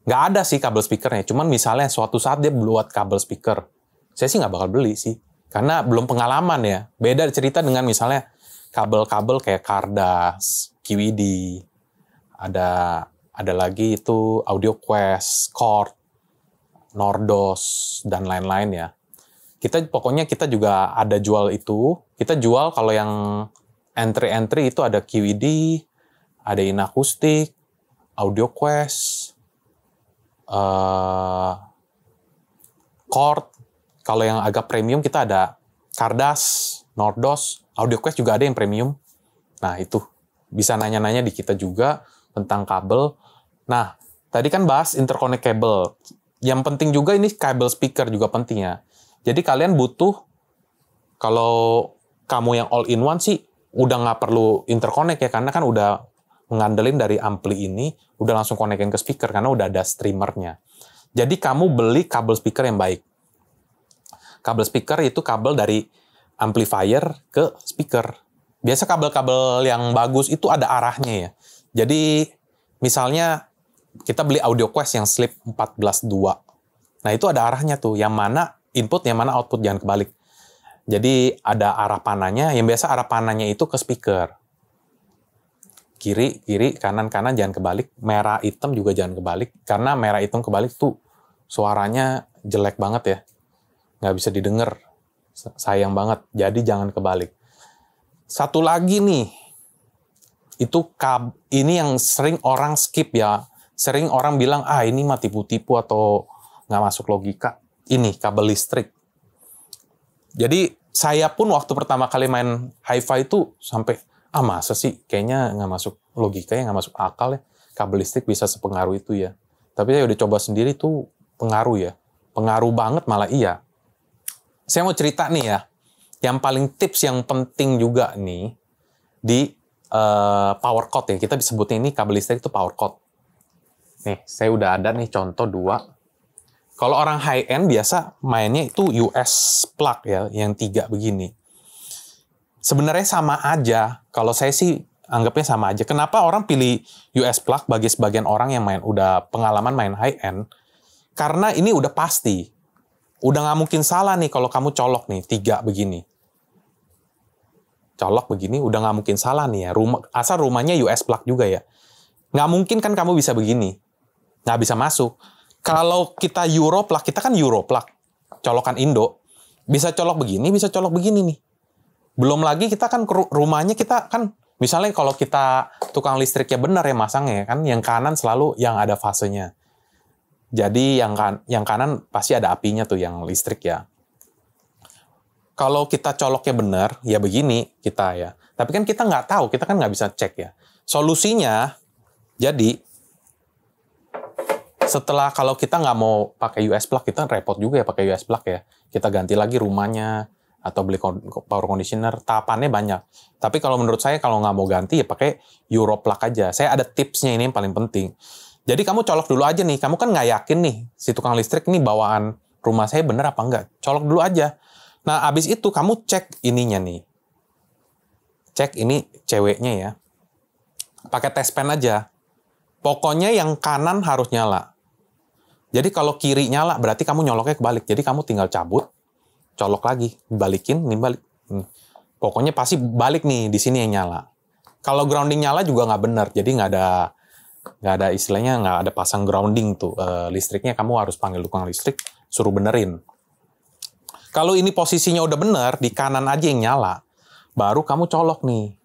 Nggak ada sih kabel speakernya. Cuman misalnya suatu saat dia buat kabel speaker. Saya sih nggak bakal beli sih. Karena belum pengalaman ya. Beda cerita dengan misalnya kabel-kabel kayak Cardas, QED. Ada lagi itu AudioQuest, Chord, Nordos, dan lain-lain ya. Pokoknya kita juga ada jual itu. Kita jual kalau yang entry-entry itu ada QED, ada Inakustik, AudioQuest, Chord. Kalau yang agak premium kita ada Cardas, Nordos, AudioQuest juga ada yang premium. Nah itu bisa nanya-nanya di kita juga tentang kabel. Nah tadi kan bahas interconnect cable. Yang penting juga ini kabel speaker juga penting ya. Jadi kalian butuh, kalau kamu yang all in one sih udah nggak perlu interconnect ya, karena kan udah ngandelin dari ampli ini, udah langsung konekin ke speaker, karena udah ada streamernya. Jadi kamu beli kabel speaker yang baik. Kabel speaker itu kabel dari amplifier ke speaker. Biasa kabel-kabel yang bagus itu ada arahnya ya. Jadi misalnya kita beli AudioQuest yang slip 14.2. Nah itu ada arahnya tuh, yang mana input, yang mana output, jangan kebalik. Jadi ada arah panahnya, yang biasa arah panahnya itu ke speaker. Kiri, kanan, jangan kebalik. Merah, hitam juga jangan kebalik. Karena merah, hitam kebalik tuh suaranya jelek banget ya. Nggak bisa didengar. Sayang banget. Jadi jangan kebalik. Satu lagi nih. Ini yang sering orang skip ya. Sering orang bilang, ini mah tipu-tipu atau nggak masuk logika. Ini kabel listrik. Jadi saya pun waktu pertama kali main hi-fi itu sampai, masa sih kayaknya nggak masuk logikanya nggak masuk akal ya. Kabel listrik bisa sepengaruh itu ya. Tapi saya udah coba sendiri tuh pengaruh ya. Pengaruh banget malah iya. Saya mau cerita nih ya. Yang paling tips yang penting juga nih di power cord ya. Kita disebutnya ini kabel listrik itu power cord. Nih, saya udah ada nih contoh 2. Kalau orang high end biasa mainnya itu US plug ya, yang 3 begini. Sebenarnya sama aja. Kalau saya sih anggapnya sama aja. Kenapa orang pilih US plug bagi sebagian orang yang udah pengalaman main high end? Karena ini udah pasti. Udah nggak mungkin salah nih kalau kamu colok nih 3 begini. Colok begini udah nggak mungkin salah nih ya. Asal rumahnya US plug juga ya. Nggak mungkin kan kamu bisa begini. Nggak bisa masuk. Kalau kita Euro plug, kita kan Euro plug. Colokan Indo. Bisa colok begini, bisa colok begini nih. Belum lagi kita kan rumahnya kita kan, misalnya kalau kita tukang listriknya benar ya masangnya kan, yang kanan selalu yang ada fasenya. Jadi yang kanan pasti ada apinya tuh yang listrik ya. Kalau kita coloknya benar, ya begini kita ya. Tapi kan kita nggak tahu, kita kan nggak bisa cek ya. Solusinya, jadi setelah kalau kita nggak mau pakai US plug, kita repot juga ya pakai US plug ya. Kita ganti lagi rumahnya, atau beli power conditioner, tahapannya banyak. Tapi kalau menurut saya, kalau nggak mau ganti, ya pakai Euro plug aja. Saya ada tipsnya ini yang paling penting. Jadi kamu colok dulu aja nih, kamu kan nggak yakin nih, si tukang listrik ini bawaan rumah saya bener apa enggak. Colok dulu aja. Nah, abis itu kamu cek ininya nih. Cek ini ceweknya ya. Pakai test pen aja. Pokoknya yang kanan harus nyala. Jadi kalau kiri nyala, berarti kamu nyoloknya kebalik. Jadi kamu tinggal cabut, colok lagi, balikin, ini balik. Pokoknya pasti balik nih, di sini yang nyala. Kalau grounding nyala juga nggak benar, jadi nggak ada istilahnya, nggak ada pasang grounding tuh. Listriknya kamu harus panggil tukang listrik, suruh benerin. Kalau ini posisinya udah bener, di kanan aja yang nyala, baru kamu colok nih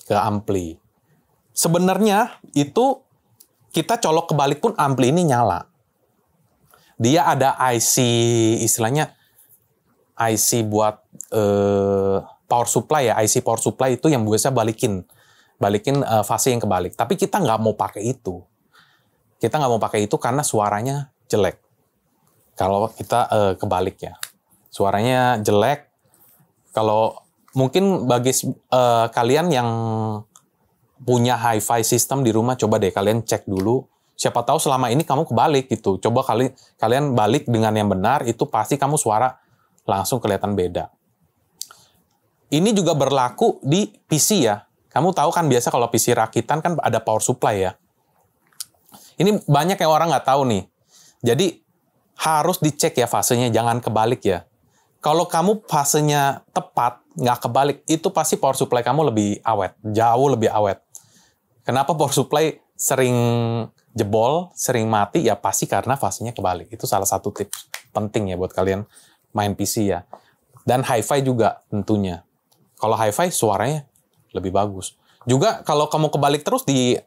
ke ampli. Sebenarnya itu kita colok kebalik pun ampli ini nyala. Dia ada IC, istilahnya IC buat power supply ya, IC power supply itu yang biasa balikin fase yang kebalik. Tapi kita nggak mau pakai itu. Kita nggak mau pakai itu karena suaranya jelek. Kalau kita kebalik ya, suaranya jelek. Kalau mungkin bagi kalian yang punya hi-fi system di rumah, coba deh kalian cek dulu. Siapa tahu selama ini kamu kebalik gitu. Coba kalian balik dengan yang benar, itu pasti kamu suara langsung kelihatan beda. Ini juga berlaku di PC ya. Kamu tahu kan biasa kalau PC rakitan kan ada power supply ya. Ini banyak yang orang nggak tahu nih. Jadi harus dicek ya fasenya, jangan kebalik ya. Kalau kamu fasenya tepat, nggak kebalik, itu pasti power supply kamu lebih awet, jauh lebih awet. Kenapa power supply sering jebol, sering mati? Ya pasti karena fasenya kebalik. Itu salah satu tips penting ya buat kalian main PC ya. Dan hi-fi juga tentunya. Kalau hi-fi suaranya lebih bagus. Juga kalau kamu kebalik terus di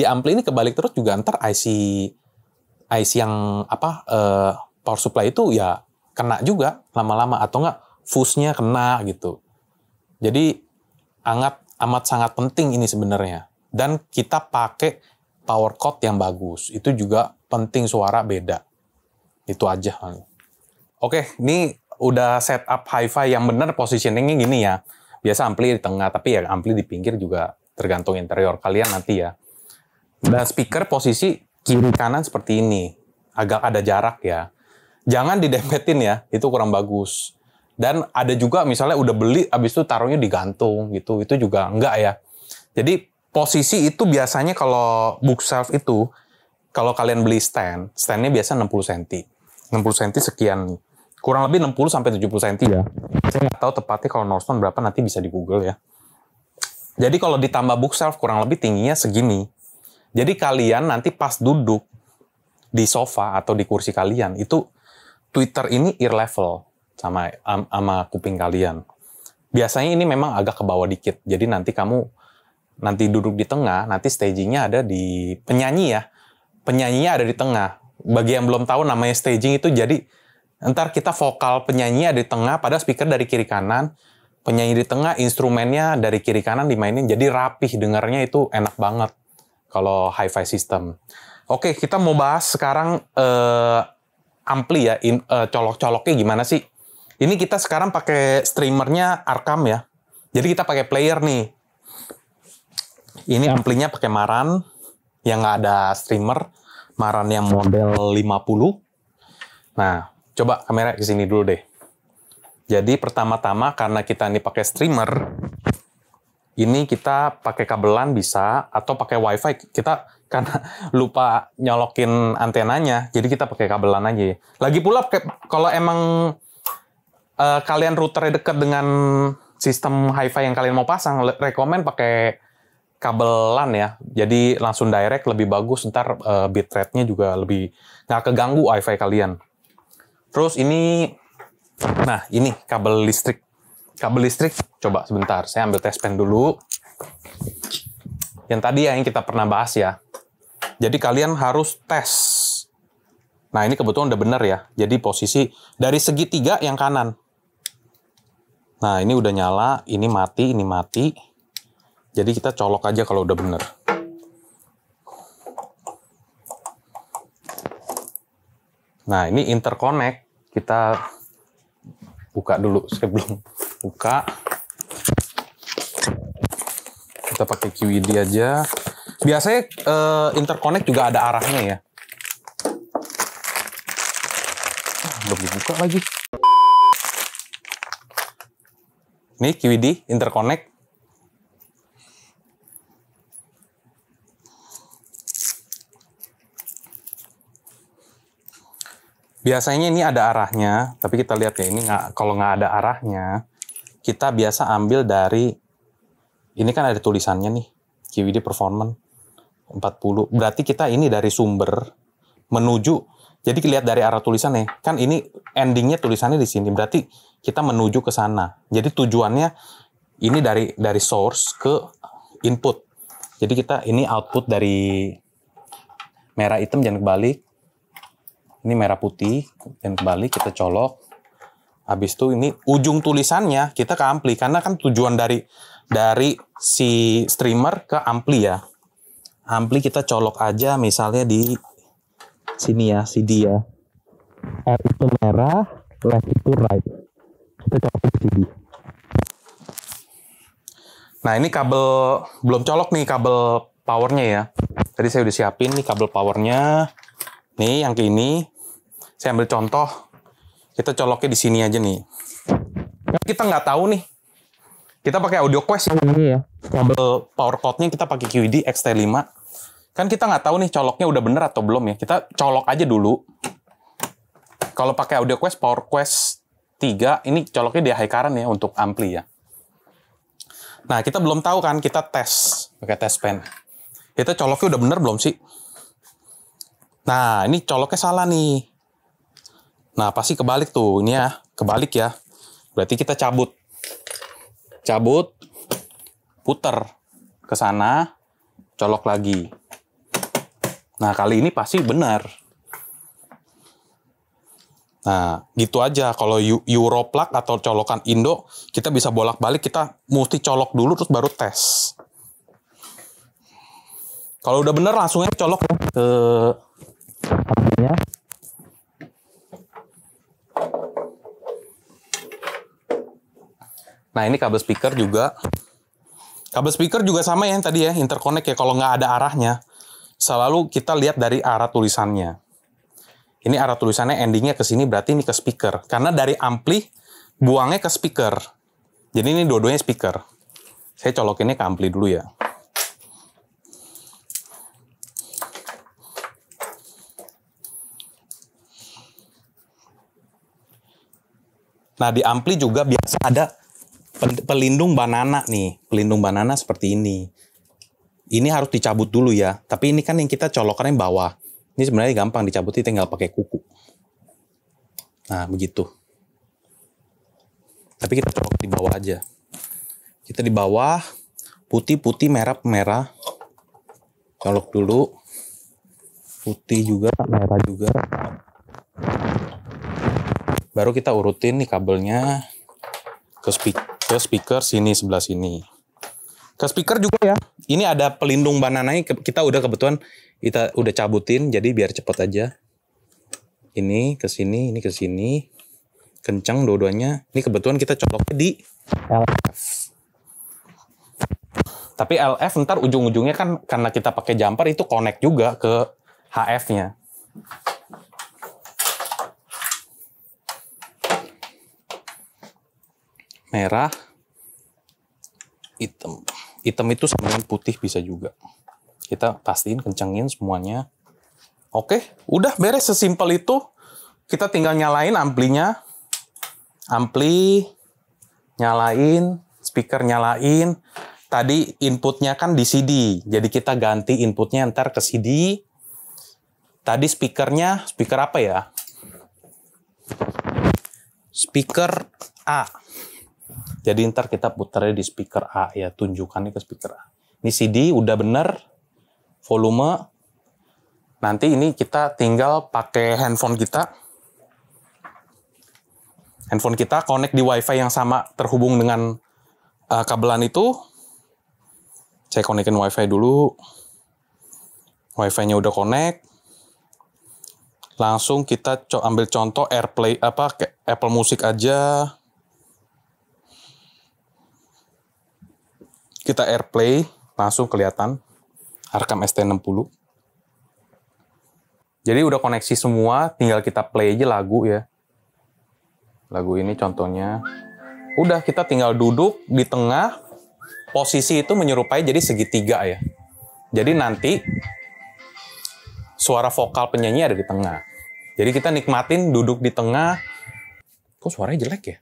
ampli ini kebalik terus juga ntar IC yang power supply itu ya kena juga lama-lama, atau enggak fuse-nya kena gitu. Jadi amat sangat penting ini sebenarnya. Dan kita pakai power cord yang bagus. Itu juga penting, suara beda. Itu aja. Oke, ini udah setup hi-fi yang benar, positioningnya gini ya. Biasa ampli di tengah, tapi ya ampli di pinggir juga tergantung interior kalian nanti ya. Dan speaker posisi kiri kanan seperti ini. Agak ada jarak ya. Jangan didempetin ya, itu kurang bagus. Dan ada juga misalnya udah beli, abis itu taruhnya digantung gitu. Itu juga enggak ya. Jadi posisi itu biasanya kalau bookshelf itu, kalau kalian beli standnya biasa 60 cm. 60 cm sekian. Kurang lebih 60-70 cm ya. Saya nggak tahu tepatnya kalau Nordstone berapa, nanti bisa di Google ya. Jadi kalau ditambah bookshelf kurang lebih tingginya segini. Jadi kalian nanti pas duduk di sofa atau di kursi kalian, itu tweeter ini ear level sama kuping kalian. Biasanya ini memang agak ke bawah dikit. Jadi nanti kamu duduk di tengah, nanti stagingnya ada di penyanyi ya. Penyanyinya ada di tengah. Bagi yang belum tahu namanya staging itu, jadi ntar kita vokal penyanyi ada di tengah, pada speaker dari kiri kanan, penyanyi di tengah, instrumennya dari kiri kanan dimainin, jadi rapih dengarnya, itu enak banget kalau hi-fi system. Oke, kita mau bahas sekarang ampli ya, colok-coloknya gimana sih? Ini kita sekarang pakai streamernya Arcam ya. Jadi kita pakai player nih. Ini amplinya pakai Marantz yang nggak ada streamer, Marantz yang model 50. Nah, coba kamera ke sini dulu deh. Jadi pertama-tama karena kita ini pakai streamer, ini kita pakai kabelan bisa atau pakai wifi. Kita karena lupa nyolokin antenanya, jadi kita pakai kabelan aja. Lagi pula kalau emang kalian routernya dekat dengan sistem hi-fi yang kalian mau pasang, rekomen pakai kabelan ya. Jadi langsung direct lebih bagus, ntar bitrate-nya juga lebih nggak keganggu wifi kalian. Terus ini, nah ini kabel listrik. Kabel listrik, coba sebentar, saya ambil test pen dulu. Yang tadi yang kita pernah bahas ya. Jadi kalian harus tes. Nah ini kebetulan udah bener ya. Jadi posisi dari segitiga yang kanan. Nah ini udah nyala, ini mati, ini mati. Jadi kita colok aja kalau udah bener. Nah ini interconnect, kita buka dulu, saya belum buka. Kita pakai QED aja. Biasanya interconnect juga ada arahnya ya. Belum dibuka lagi. Ini QED interconnect. Biasanya ini ada arahnya, tapi kita lihat ya, ini kalau nggak ada arahnya, kita biasa ambil dari, ini kan ada tulisannya nih, QED Performance 40. Berarti kita ini dari sumber menuju, jadi lihat dari arah tulisannya, kan ini endingnya tulisannya di sini, berarti kita menuju ke sana. Jadi tujuannya ini dari source ke input. Jadi kita ini output dari merah hitam jangan kebalik. Ini merah putih dan kebalik, kita colok. Habis itu ini ujung tulisannya kita ke ampli, karena kan tujuan dari si streamer ke ampli ya. Ampli kita colok aja misalnya di sini ya, CD ya. R itu merah, left itu right. Kita colok di CD. Nah ini kabel, belum colok nih kabel powernya ya. Tadi saya udah siapin nih kabel powernya. Nih yang ke ini, saya ambil contoh, kita coloknya di sini aja nih. Kita nggak tahu nih, kita pakai AudioQuest ini ya. Kabel power cord-nya kita pakai QED XT5. Kan kita nggak tahu nih coloknya udah bener atau belum ya. Kita colok aja dulu. Kalau pakai AudioQuest PowerQuest 3, ini coloknya di high current ya untuk ampli ya. Nah kita belum tahu kan, kita tes pakai test pen. Kita coloknya udah bener belum sih? Nah, ini coloknya salah nih. Nah, pasti kebalik tuh. Ini ya, kebalik ya. Berarti kita cabut. Cabut, puter ke sana, colok lagi. Nah, kali ini pasti benar. Nah, gitu aja. Kalau Europlug atau colokan Indo, kita bisa bolak-balik, kita mesti colok dulu terus baru tes. Kalau udah bener langsungnya colok ke amplinya. Nah ini kabel speaker juga. Kabel speaker juga sama ya tadi ya, interconnect ya. Kalau nggak ada arahnya, selalu kita lihat dari arah tulisannya. Ini arah tulisannya endingnya ke sini, berarti ini ke speaker. Karena dari ampli buangnya ke speaker. Jadi ini dua-duanya speaker. Saya colokinnya ke ampli dulu ya. Nah, di ampli juga biasa ada pelindung banana nih. Pelindung banana seperti ini. Ini harus dicabut dulu ya. Tapi ini kan yang kita colokannya bawah. Ini sebenarnya gampang dicabutnya, tinggal pakai kuku. Nah, begitu. Tapi kita colok di bawah aja. Kita di bawah, putih-putih, merah-merah. Colok dulu. Putih juga, merah juga. Baru kita urutin nih kabelnya ke speaker sini, sebelah sini. Ke speaker juga ya. Ini ada pelindung banananya, kita udah kebetulan kita udah cabutin, jadi biar cepet aja. Ini ke sini, ini ke sini. Kencang dua-duanya. Ini kebetulan kita coloknya di LF. Tapi LF ntar ujung-ujungnya kan karena kita pakai jumper itu connect juga ke HF-nya. Merah, hitam. Hitam itu sama dengan putih bisa juga. Kita pastiin kencengin semuanya. Oke, udah beres sesimpel itu. Kita tinggal nyalain amplinya. Ampli, nyalain, speaker nyalain. Tadi inputnya kan di CD, jadi kita ganti inputnya ntar ke CD. Tadi speakernya, speaker apa ya? Speaker A. Jadi ntar kita putarnya di speaker A ya, tunjukannya ke speaker A. Ini CD udah bener, volume. Nanti ini kita tinggal pakai handphone kita. Handphone kita connect di WiFi yang sama, terhubung dengan kabelan itu. Saya konekin WiFi dulu. WiFi-nya udah connect. Langsung kita ambil contoh AirPlay Apple Music aja. Kita AirPlay, langsung kelihatan. Rekam ST60. Jadi udah koneksi semua, tinggal kita play aja lagu ya. Lagu ini contohnya. Udah, kita tinggal duduk di tengah. Posisi itu menyerupai jadi segitiga ya. Jadi nanti suara vokal penyanyi ada di tengah. Jadi kita nikmatin duduk di tengah. Kok suaranya jelek ya?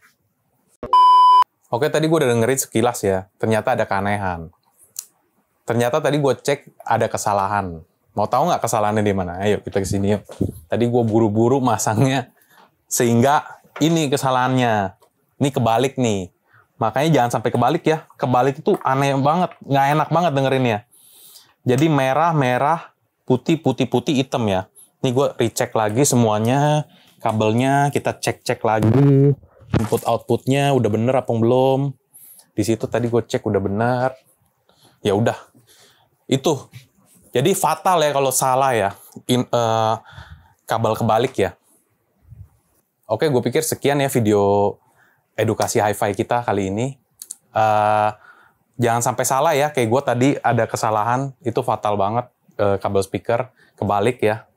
Oke, tadi gue udah dengerin sekilas ya. Ternyata ada keanehan. Ternyata tadi gue cek ada kesalahan. Mau tahu nggak kesalahannya di mana? Ayo kita kesini yuk. Tadi gue buru-buru masangnya. Sehingga ini kesalahannya. Ini kebalik nih. Makanya jangan sampai kebalik ya. Kebalik itu aneh banget. Nggak enak banget dengerinnya. Jadi merah, putih, hitam ya. Ini gue recheck lagi semuanya. Kabelnya kita cek-cek lagi. Input-outputnya udah bener apa belum. Di situ tadi gue cek udah bener. Ya udah. Itu. Jadi fatal ya kalau salah ya. Kabel kebalik ya. Oke, gue pikir sekian ya video edukasi hi-fi kita kali ini. Jangan sampai salah ya, kayak gue tadi ada kesalahan, itu fatal banget, kabel speaker kebalik ya.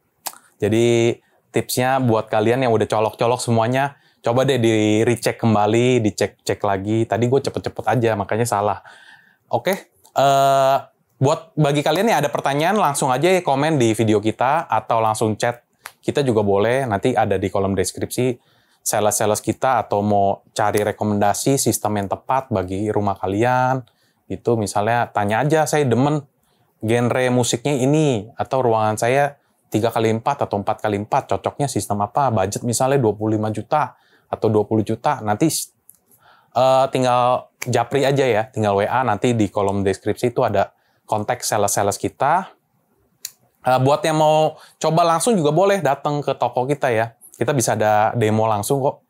Jadi tipsnya buat kalian yang udah colok-colok semuanya, coba deh di recheck kembali, dicek-cek lagi. Tadi gue cepet-cepet aja, makanya salah. Oke, buat bagi kalian yang ada pertanyaan, langsung aja komen di video kita, atau langsung chat kita juga boleh, nanti ada di kolom deskripsi. Sales kita atau mau cari rekomendasi sistem yang tepat bagi rumah kalian, itu misalnya tanya aja, saya demen genre musiknya ini, atau ruangan saya 3x4 atau 4x4, cocoknya sistem apa, budget misalnya 25 juta atau 20 juta, nanti tinggal japri aja ya, tinggal WA, nanti di kolom deskripsi itu ada kontak sales kita. Buat yang mau coba langsung juga boleh datang ke toko kita ya. Kita bisa ada demo langsung kok.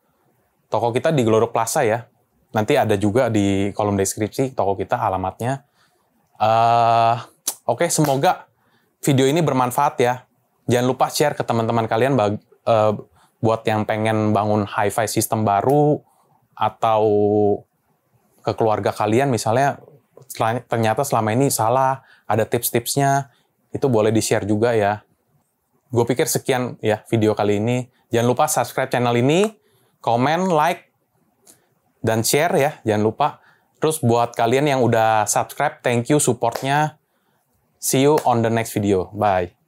Toko kita di Glodok Plaza ya. Nanti ada juga di kolom deskripsi toko kita alamatnya. Oke, semoga video ini bermanfaat ya. Jangan lupa share ke teman-teman kalian buat yang pengen bangun hi-fi system baru atau ke keluarga kalian misalnya ternyata selama ini salah, ada tips-tipsnya, itu boleh di-share juga ya. Gue pikir sekian ya video kali ini. Jangan lupa subscribe channel ini, komen, like, dan share ya. Jangan lupa. Terus buat kalian yang udah subscribe, thank you supportnya. See you on the next video. Bye.